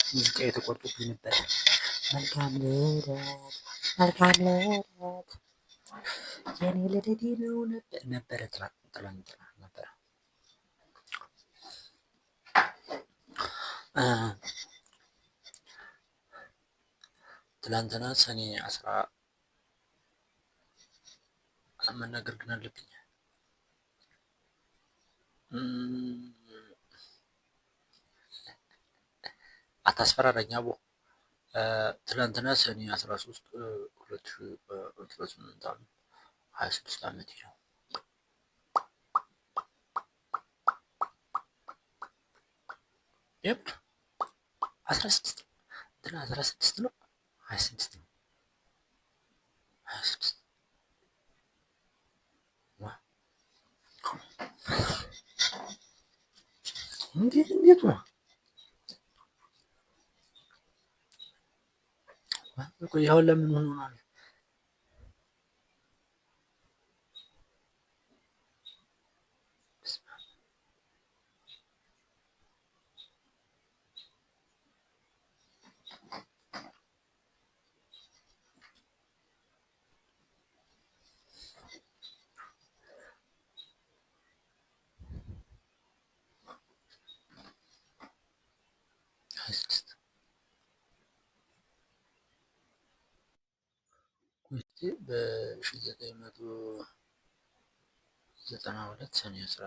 ሙዚቃ የተቆርጦብኝ ነበር። መልካም ልደት መልካም ልደት የኔ ልደቴ ነው ነበረ ትላንትና ነበረ። ትላንትና ሰኔ 10 መናገር ግን አለብኝ። አታስፈራራኝ አቦ። ትላንትና ሰኔ 13 2018 ዓ.ም 26 ዓመት ነው። የምር 16 ነው 26 ነው 26 እንዴት ነው? ቆይ አሁን ለምን ሆኗል? በ1992 ሰኔ 10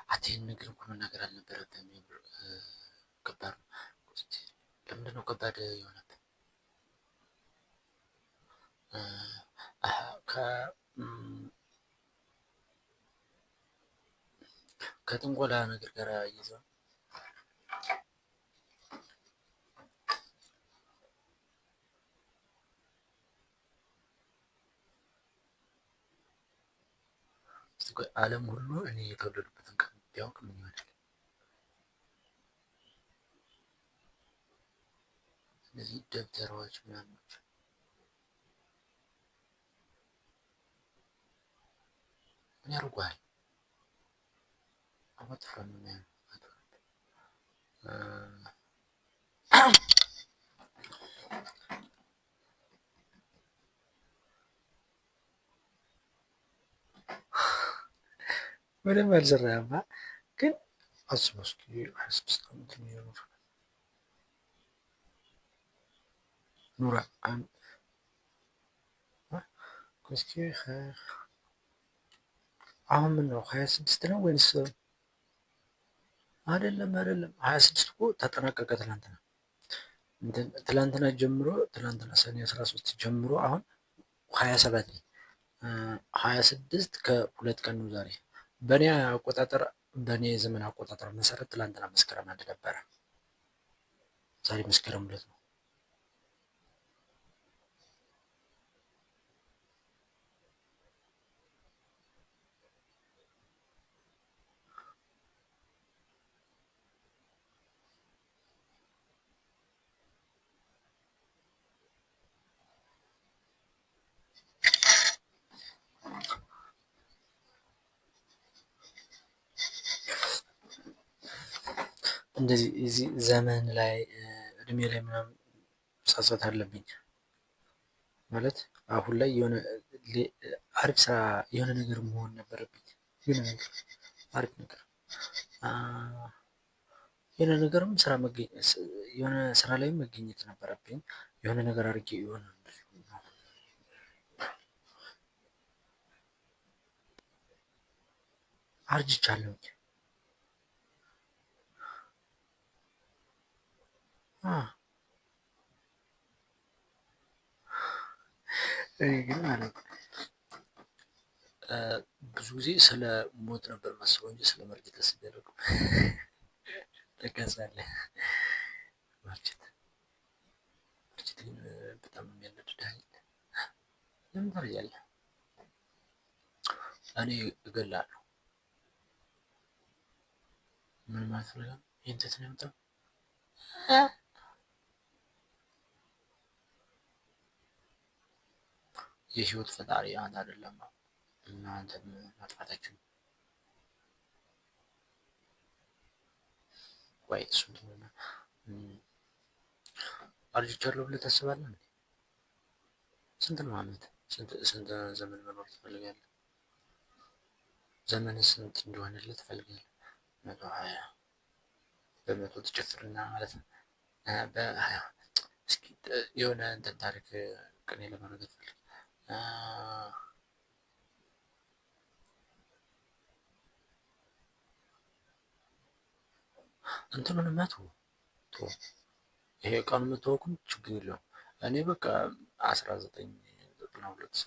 አቴን ነገር እኮ መናገር አልነበረብህም። ከባድ ነው። ለምንድን ነው ከባድ የሆነብህ? ከጥንቆላ ነገር ጋር ይዘው ዓለም ሁሉ እኔ የተወለዱበትን ቀን ቢያውቅ ምን ይሆናል? እነዚህ ደብተራዎች ምናምን ምን ያደርጉሃል? አወጥፈን ነው ምንም አልሰራህም ግን አስበው እስኪ 26 ዓመት የሚኖር ኑራ እስኪ አሁን ምን ነው 26 ነው ወይስ አይደለም? 26 እኮ ተጠናቀቀ ትላንትና ጀምሮ ትላንትና ሰኔ 13 ጀምሮ አሁን 27 ነው። 26 ከሁለት ቀን ነው ዛሬ። በእኔ አቆጣጠር በእኔ የዘመን አቆጣጠር መሰረት ትላንትና መስከረም 1 ነበረ። ዛሬ መስከረም 2 ነው። እንደዚህ እዚህ ዘመን ላይ እድሜ ላይ ምናምን ጸጸት አለብኝ ማለት አሁን ላይ የሆነ አሪፍ ስራ የሆነ ነገር መሆን ነበረብኝ። የሆነ ነገር አሪፍ ነገር የሆነ ነገርም ስራ መገኘት የሆነ ስራ ላይ መገኘት ነበረብኝ። የሆነ ነገር አድርጌ የሆነ አርጅቻለሁኝ። እኔ ግን ማለት ብዙ ጊዜ ስለ ሞት ነበር ማስበው እንጂ ስለ መርጀት አስቤ አላውቅም። ትገዛለህ ማርጀት ግን በጣም የሚያናድድህ ለምን ታረጃለህ? እኔ እገላለሁ። ምን ማለት ነው? ይሄን ተት ነው የምጠው የህይወት ፈጣሪ አንተ አይደለም እና አንተም ማጥፋታችን ወይ እሱን አርጅቻለሁ ብለህ ታስባለህ? ስንት ነው አመት? ስንት ዘመን መኖር ትፈልጋለህ? ዘመን ስንት እንደሆነልህ ትፈልጋለህ? 120 በመቶ ትጨፍርና ማለት ነው። በ20 እስኪ የሆነ እንትን ታሪክ ቅኔ ለማድረግ ፈልግ እንትኑን መቶ ይሄ ቀኑ መታወቁን ችግር የለውም። እኔ በቃ 1992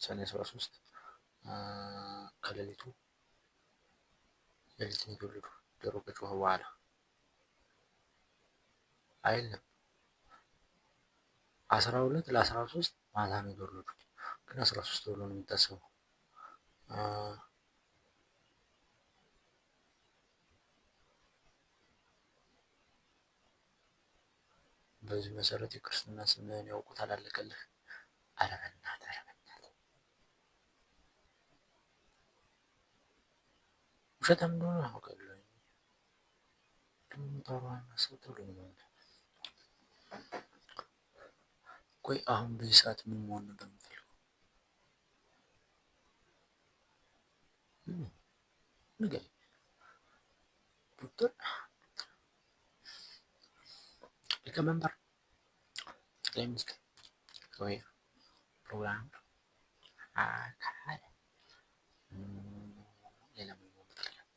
ሰኔ 13 ከሌሊቱ ሌሊት ነው የተወለዱ። ዶሮ ከጮኸ በኋላ አይደለም 12 ለ13 ማታ ነው የተወለዱት፣ ግን 13 ተብሎ ነው የሚታሰበው። በዚህ መሰረት የክርስትና ስምህን ያውቁታል። አለቀልህ። ኧረ በእናትህ ኧረ በእናትህ ውሸታም እንደሆነ አውቃለሁ። ቆይ አሁን በዚህ ሰዓት ምን መሆን ነበር የምፈልገው? ንገረኝ። ዶክተር፣ ሊቀመንበር፣ ጠቅላይ ሚኒስትር ወይ ፕሮግራም አካል ሌላ ምን መሆን ትፈልጋለህ?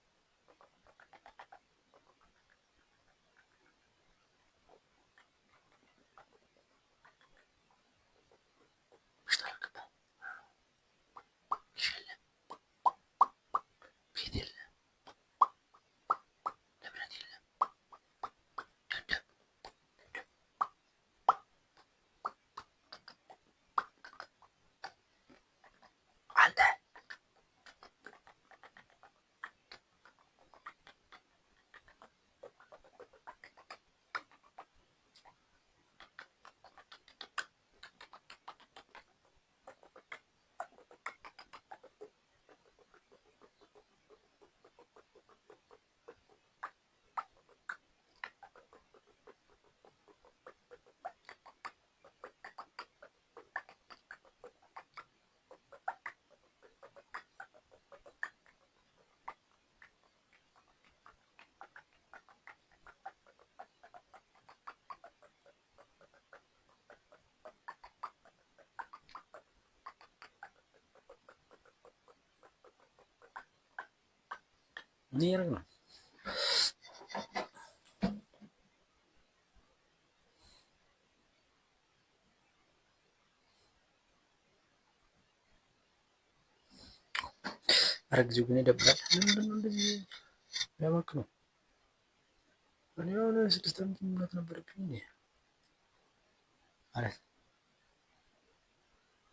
ኒር ነው ኧረ ጊዜው ግን ይደብራል። ምንድን ነው እንደዚህ ያባክ ነው? እኔ የሆነ 6 ዓመት መሙላት ነበረብኝ እንዴ? ማለት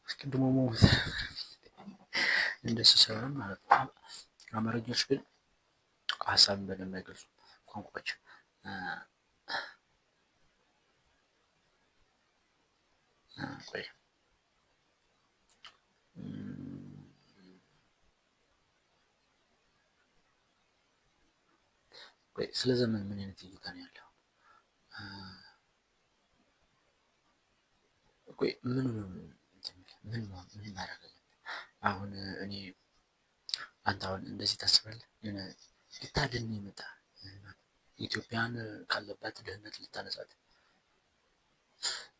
አስቀድሞ መሞት እንደሱ ሳይሆን ማለት ነው። አማርኞች ግን ሀሳብን በደንብ አይገልጹም ቋንቋዎች። ቆይ ስለ ዘመን ምን አይነት እይታ ነው ያለው? ቆይ ምን ማድረግ አሁን እኔ አንተ አሁን እንደዚህ ታስባለህ? የሆነ ልታድን የመጣ ኢትዮጵያን ካለባት ድህነት ልታነሳት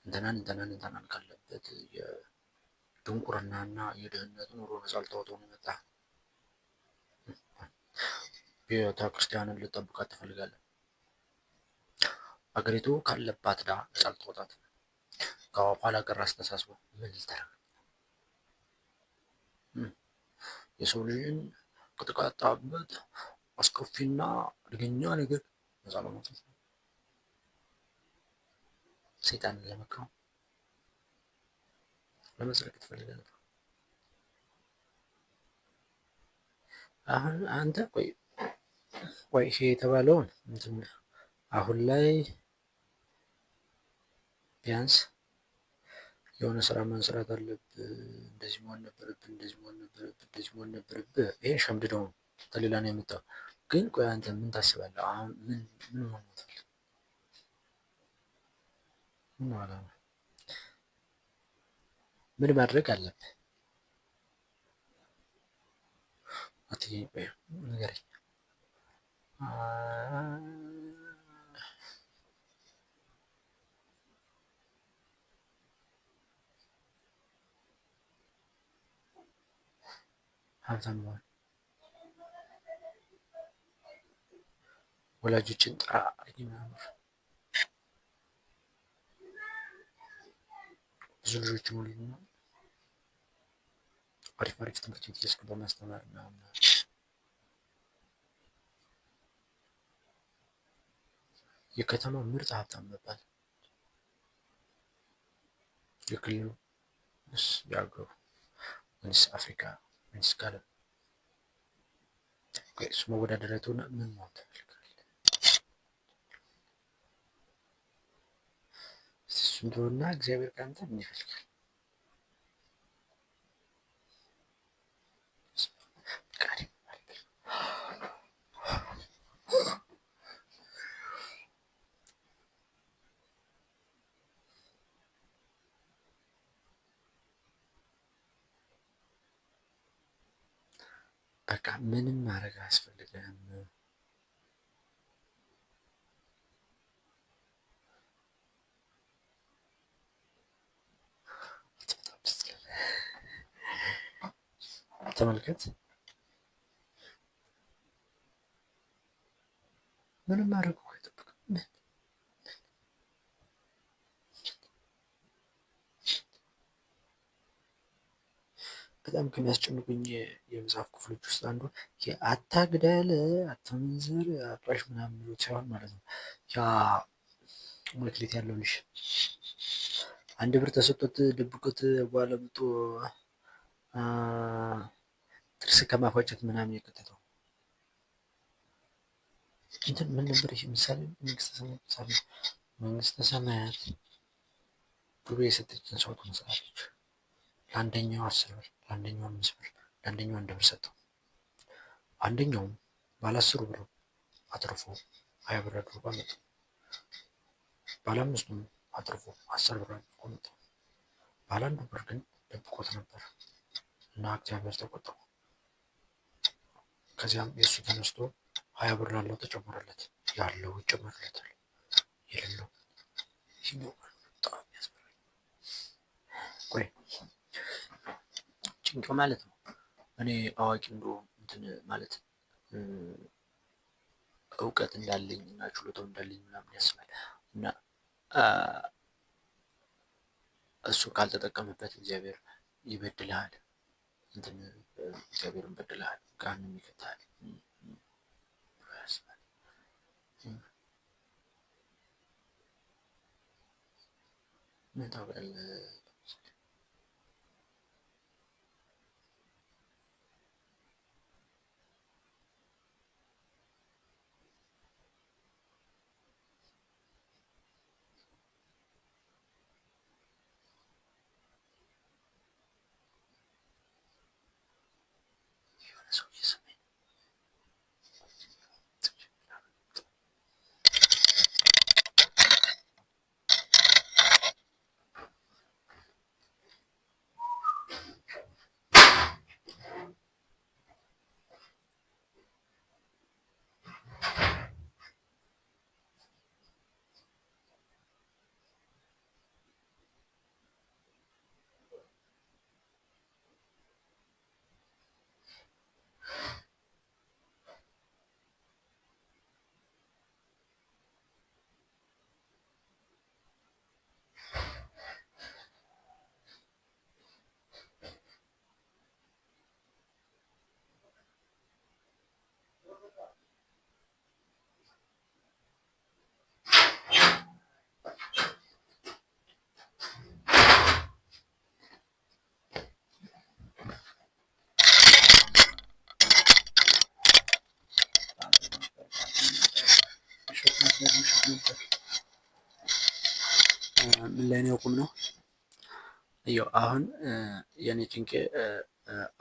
እንትናን ካለበት የድንቁርናና የድህነት ኑሮ ነፃ ልታወጣው ነው የመጣ። ቤተክርስቲያንን ልጠብቃት ትፈልጋለህ? አገሪቱ ካለባት ዕዳ ነፃ ልታወጣት ከኋላ ቀር አስተሳሰብ ምን ልታደርግ? የሰው ልጅን ከተቃጣበት አስከፊና አደገኛ ነገር ነፃ ለማውጣት ሰይጣንን ለመቃወም ለመስረቅ ትፈልጋለህ? አሁን አንተ ቆይ ይሄ የተባለውን አሁን ላይ ቢያንስ የሆነ ስራ መስራት አለብህ፣ እንደዚህ መሆን ነበረብህ፣ እንደዚህ መሆን ነበረብህ። ይሄ ሸምድደው ከሌላ ነው የመጣው። ግን ቆይ አንተ ምን ታስባለህ? አሁን ምን መሆን ትፈልጋለህ? ምን ማድረግ አለብህ? ንገረኝ። ሀብታም መሆን ወላጆችን ጥራ ምናምን ብዙ ልጆችን ወልድና አሪፍ አሪፍ ትምህርት ቤት እያስገባ ማስተማር ምናምን የከተማ ምርጥ ሀብታም መባል የክልሉ ወይስ የአገሩ ወይስ አፍሪካ ወይስ ከዓለም? እሱ መወዳደሪያ ትሆነ ምን መሆን ትፈልጋለህ? እሱ እንደሆነ እግዚአብሔር ከአንተ ምን ይፈልጋል? በቃ ምንም ማድረግ አያስፈልግም። ተመልከት፣ ምንም ማድረግ እኮ አይጠብቅም። በጣም ከሚያስጨንቁኝ የመጽሐፍ ክፍሎች ውስጥ አንዱ አታግደል፣ አታመንዝር፣ አፍራሽ ምናምን ብሎት ሳይሆን ማለት ነው ያ መክሊት ያለው ልጅ 1 ብር ተሰጥቶት ደብቆት በኋላ መጥቶ ጥርስ ከማፋጨት ምናምን የከተተው እንትን ምን ነበር? ይሄ ምሳሌ መንግስተ ሰማያት ብሎ የሰጠችን ሰው ትመስላለች። ለአንደኛው 10 ብር፣ ለአንደኛው 5 ብር፣ ለአንደኛው 1 ብር ሰጠው። አንደኛውም ባለ 10 ብር አትርፎ 20 ብር አድርጎ አመጣው። ባለ 5ቱም አትርፎ 10 ብር አድርጎ አመጣው። ባለ 1 ብር ግን ደብቆት ነበር እና እግዚአብሔር ተቆጣው። ከዚያም የእሱ ተነስቶ 20 ብር ላለው ተጨመረለት፣ ያለው ይጨመርለታል፣ የሌለው ይሄኛው በጣም ያስፈራል። ቆይ ጭንቅ ማለት ነው። እኔ አዋቂ እንደሆነ እንትን ማለት እውቀት እንዳለኝ እና ችሎታው እንዳለኝ ምናምን ያስባል እና እሱ ካልተጠቀመበት እግዚአብሔር ይበድልሃል። እንትን እግዚአብሔርን በድልሃል፣ ገሃነም ይከትሃል ያስባል። ምን ታውቃለህ? ሰው እየሰማኝ ምን ላይ ነው ያቆም ነው? ያው አሁን የኔ ጭንቄ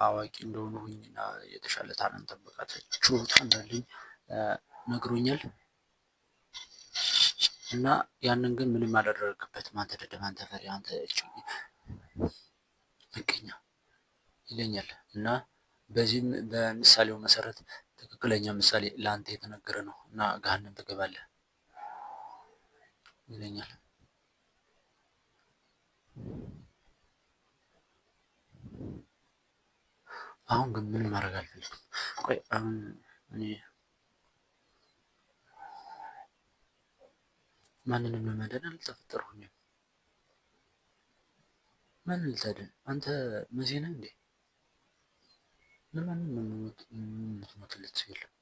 አዋቂ እንደሆንኩኝና የተሻለ ታለንት ብቃት ችሎታ እንዳለኝ ነግሮኛል። እና ያንን ግን ምንም አላደረግበትም። አንተ ደደብ፣ አንተ ፈሪ፣ አንተ ምቀኛ ይለኛል። እና በዚህም በምሳሌው መሰረት ትክክለኛ ምሳሌ ለአንተ የተነገረ ነው እና ገሃነም ትገባለህ ይለኛል። አሁን ግን ምንም ማድረግ አልፈልግም። ቆይ አሁን እኔ ማንንም ለማዳን አልተፈጠርኩኝም። ማንን ልታድን? አንተ መሲህ ነህ እንዴ? ለማንም የምትሞትለት ሰው የለም።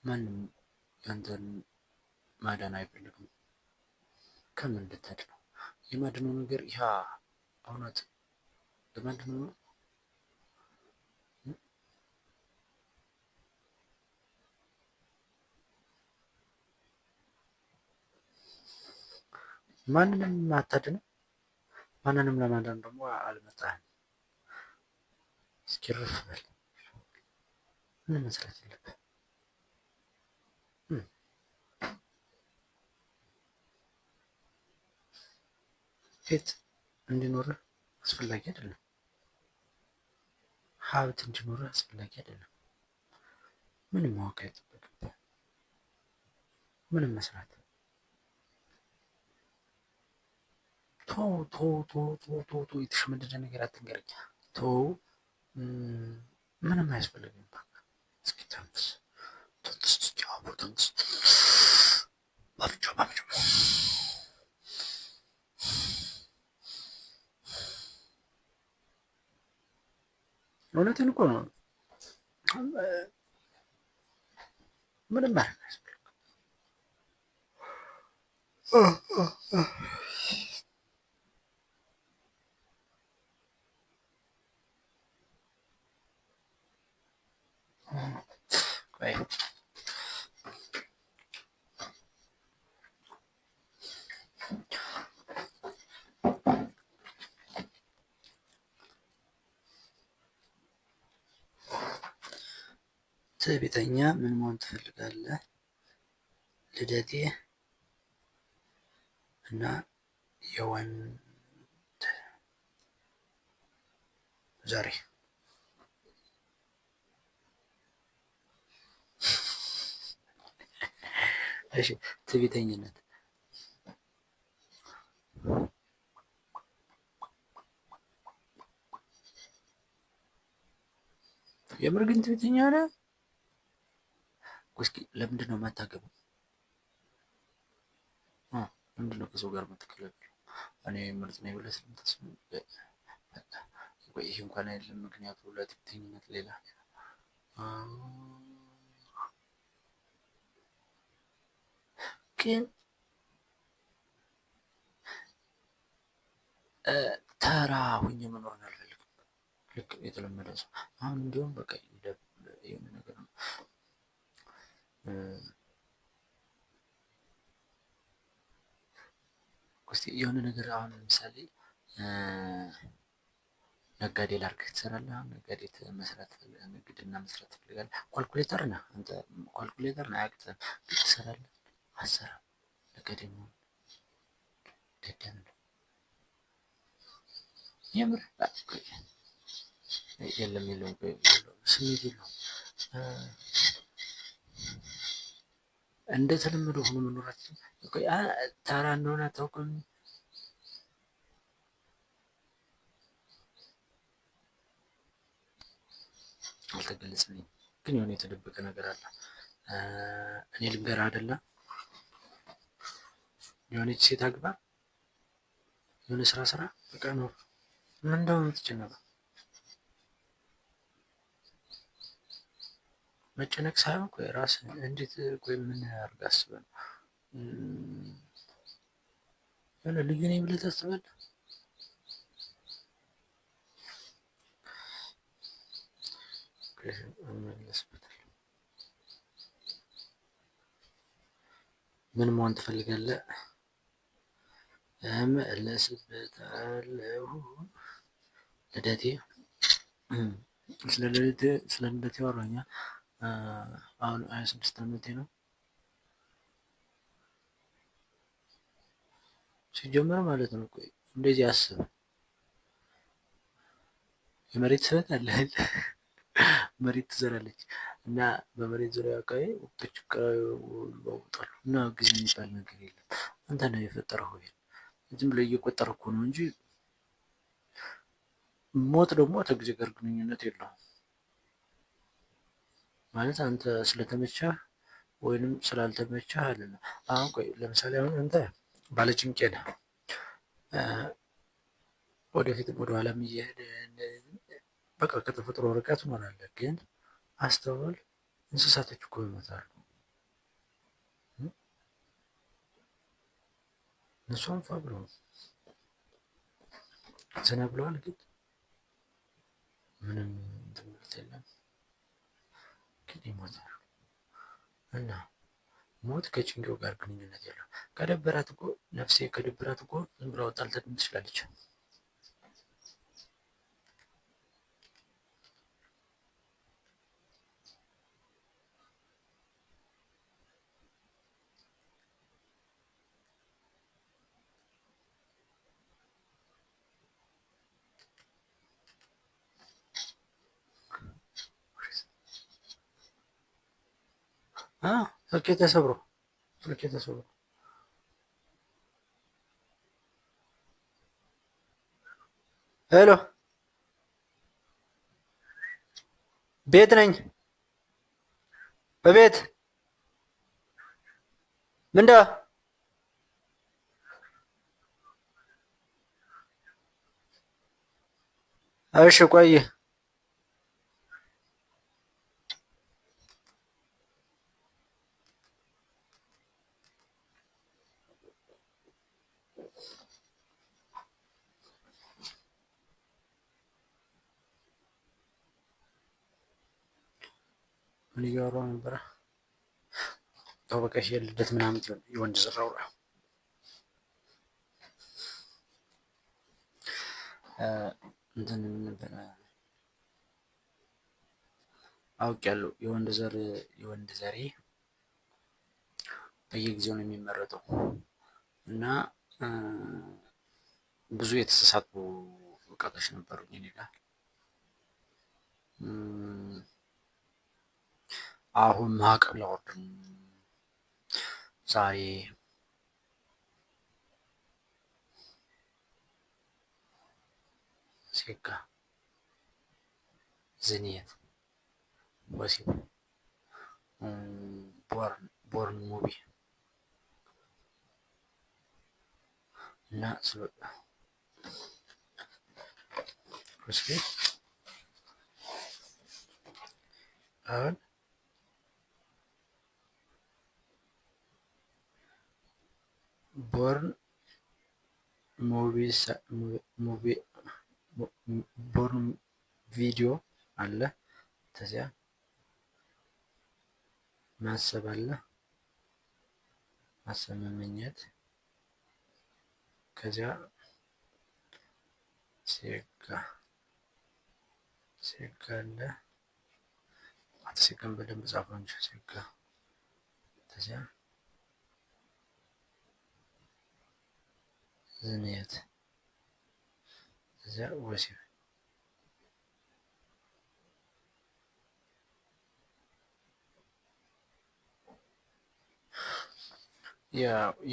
ማንም ያንተን ማዳን አይፈልግም። ከምን ልታድነው? የማድነው ነገር ያ እውነት ለማድነው ነው። ማንንም አታድንም። ማንንም ለማዳን ደግሞ አልመጣህም። እስኪ እረፍ በል። ምን መስራት የለብህ። ቤት እንዲኖርህ አስፈላጊ አይደለም። ሀብት እንዲኖርህ አስፈላጊ አይደለም። ምንም ማወቅ አይጠበቅብህ። ምንም መስራት ቶ የተሸመደደ ነገር አትንገረኝ። ቶ ምንም አያስፈልግም። እስኪ ተንፍስ ተንፍስ፣ እስኪ አቦ ተንፍስ። ባብቻው እውነቴን እኮ ነው። ምንም ማድረግ አያስፈልግም። ቆይ ትዕቢተኛ ምን መሆን ትፈልጋለህ? ልደቴ እና የወንድ ዛሬ እሺ፣ ትዕቢተኝነት የምር ግን ትዕቢተኛ ነህ? እስኪ ለምንድን ነው የማታገባው? ምንድን ነው ከሰው ጋር የምትከለክለው? እኔ ምርጥ ነኝ ብለህ ስለምታስብ ይሄ እንኳን አይደለም ምክንያቱ ለትዕቢተኝነት ሌላ ግን ተራ ሁኜ መኖርን አልፈልግም። ልክ የተለመደ ሰው አሁን እንዲሁም በቃ የሆነ ነገር ነው እስቲ የሆነ ነገር አሁን ለምሳሌ ነጋዴ ላድርግህ ትሰራለህ። አሁን ነጋዴ መስራት ንግድና መስራት ትፈልጋለህ። ኳልኩሌተር ነህ አንተ፣ ኳልኩሌተር ነህ አያቅትህም። ግን ትሰራለህ አትሰራም። ነጋዴ መሆን ደደብ ነው የምር። የለም ስሜት የለውም። እንደተለመደው ሆኖ መኖራችን ተራ እንደሆነ አታውቅም። አልተገለጸልኝም፣ ግን የሆነ የተደበቀ ነገር አለ። እኔ ልንገርህ አይደለ? የሆነች ሴት አግባ፣ የሆነ ስራ በቃ ነው። ምን እንደው የምትጨነቀው? መጨነቅ ሳይሆን ቆይ ራስህን እንዴት ቆይ ምን አድርገህ አስበህ ነው የሆነ ልዩ ነኝ ብለህ ታስባለህ? እመለስበታለሁ። ምን መሆን ትፈልጋለህ? እመለስበታለሁ። ልደቴ ስለ ልደቴ አወራኛ። አሁን 26 ዓመቴ ነው። ሲጀመር ማለት ነው። ቆይ እንደዚህ አስብ። የመሬት ስበት አለ መሬት ትዘራለች እና በመሬት ዙሪያ አካባቢ ወቅቶች ይለዋወጣሉ እና ጊዜ የሚባል ነገር የለም። አንተ ነው የፈጠረው። ዝም ብለህ እየቆጠረ እኮ ነው እንጂ ሞት ደግሞ ከጊዜ ጋር ግንኙነት የለውም። ማለት አንተ ስለተመቸህ ወይንም ስላልተመቸህ አይደለም። አሁን ቆይ ለምሳሌ አሁን አንተ ባለጭንቄ ነህ፣ ወደፊትም ወደኋላም እየሄደ በቃ ከተፈጥሮ ርቀት ትኖራለህ። ግን አስተውል፣ እንስሳቶች እኮ ይሞታሉ። እነሱ አንፋ ብለው ዘና ብለዋል፣ ግን ምንም ትምህርት የለም፣ ግን ይሞታሉ። እና ሞት ከጭንቄው ጋር ግንኙነት የለው። ከደበራት እኮ ነፍሴ ከደበራት እኮ ዝም ብላ ወጣ ልትል ትችላለች። ስልኬ ተሰብሮ ሄሎ፣ ቤት ነኝ። በቤት ምንዳ እሺ ቆይ ምን እያወራሁ ነበረ? ያው በቃ የልደት ምናምን የወንድ ስራው እንትን ነበረ አውቄያለሁ። የወንድ ዘሬ በየጊዜው ነው የሚመረጠው እና ብዙ የተሳሳቱ እውቀቶች ነበሩኝ እኔ ጋር። አሁን ማዕቀብ ላወርድ ዛሬ ሴጋ፣ ዝንየት፣ ወሲብ፣ ቦርን ሙቪ እና አሁን ቦርን ቪዲዮ አለ። ከዚያ ማሰብ አለ፣ ማሰብ መመኘት፣ ከዚያ ሴጋ አለ። ሴጋን በደንብ ጻፈው እንጂ ሴጋ፣ ከዚያ ዝንየት፣ ከዚያ ወሲብ።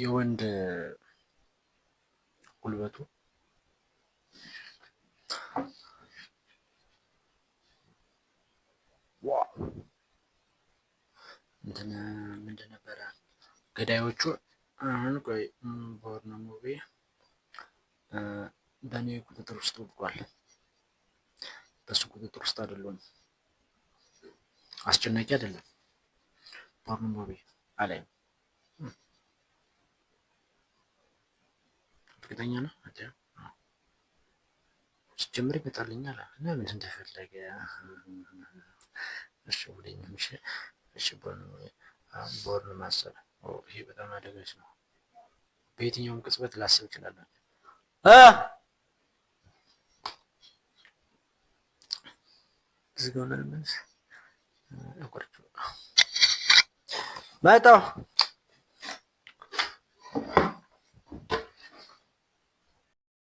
የወንድ ጉልበቱ እንትን ምንድን ነበረ ገዳዮቹ? አሁን ቆይ ቦርን ሙቪ በእኔ ቁጥጥር ውስጥ ወድቋል። በሱ ቁጥጥር ውስጥ አይደለም። አስጨናቂ አይደለም። ቦርን ሙቪ አላይም። እርግጠኛ ነው ሲጀምር ይመጣልኛል። ለምን እንደፈለገ እሺ ብለኝ እሺ ቦርን ማሰብ ይሄ በጣም አደገች ነው። በየትኛውም ቅጽበት ላስብ እችላለሁ። ዝጋው ነው መጣሁ